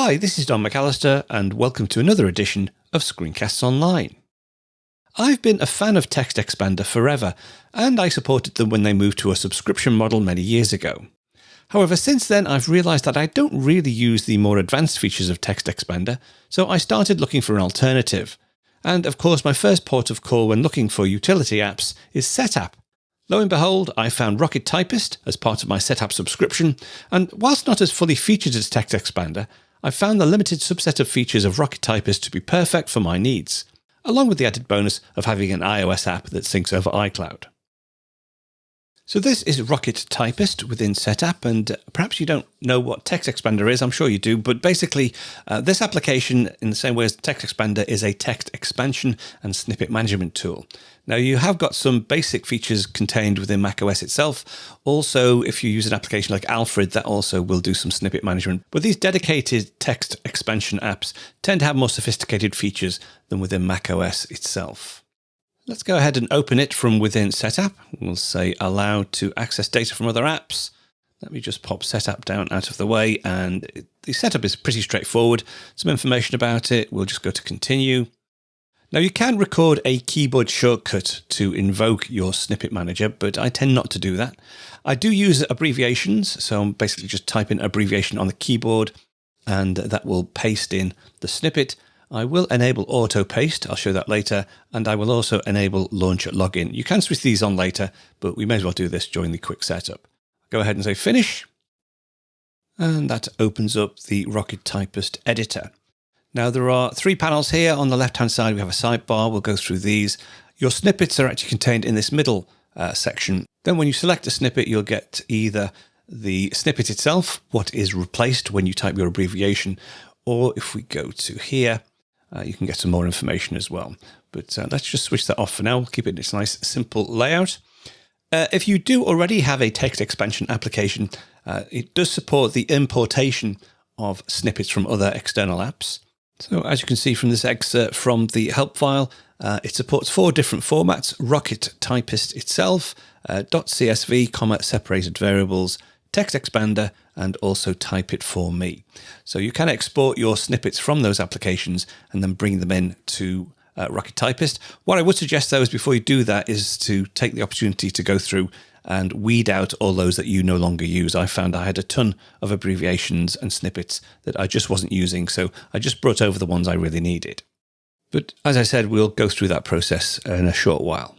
Hi, this is Don McAllister, and welcome to another edition of Screencasts Online. I've been a fan of TextExpander forever, and I supported them when they moved to a subscription model many years ago. However, since then I've realised that I don't really use the more advanced features of TextExpander, so I started looking for an alternative. And of course my first port of call when looking for utility apps is Setapp. Lo and behold, I found Rocket Typist as part of my Setapp subscription, and whilst not as fully featured as TextExpander, I found the limited subset of features of Rocket Typist to be perfect for my needs, along with the added bonus of having an iOS app that syncs over iCloud. So this is Rocket Typist within Setapp, and perhaps you don't know what TextExpander is, I'm sure you do, but basically this application, in the same way as TextExpander, is a text expansion and snippet management tool. Now you have got some basic features contained within macOS itself. Also, if you use an application like Alfred, that also will do some snippet management. But these dedicated text expansion apps tend to have more sophisticated features than within macOS itself. Let's go ahead and open it from within Setapp. We'll say allow to access data from other apps. Let me just pop Setapp down out of the way, and the setup is pretty straightforward. Some information about it. We'll just go to continue. Now you can record a keyboard shortcut to invoke your snippet manager, but I tend not to do that. I do use abbreviations, so I'm basically just type in abbreviation on the keyboard and that will paste in the snippet. I will enable auto paste, I'll show that later, and I will also enable launch login. You can switch these on later, but we may as well do this during the quick setup. Go ahead and say finish, and that opens up the Rocket Typist editor. Now there are three panels here. On the left hand side we have a sidebar, we'll go through these. Your snippets are actually contained in this middle section. Then when you select a snippet, you'll get either the snippet itself, what is replaced when you type your abbreviation, or if we go to here, you can get some more information as well. But let's just switch that off for now. We'll keep it in its nice, simple layout. If you do already have a text expansion application, it does support the importation of snippets from other external apps. So as you can see from this excerpt from the help file, it supports 4 different formats: Rocket Typist itself, .csv, separated variables, TextExpander, and also Type It For Me. So you can export your snippets from those applications and then bring them in to Rocket Typist. What I would suggest though is before you do that is to take the opportunity to go through and weed out all those that you no longer use. I found I had a ton of abbreviations and snippets that I just wasn't using, so I just brought over the ones I really needed. But as I said, we'll go through that process in a short while.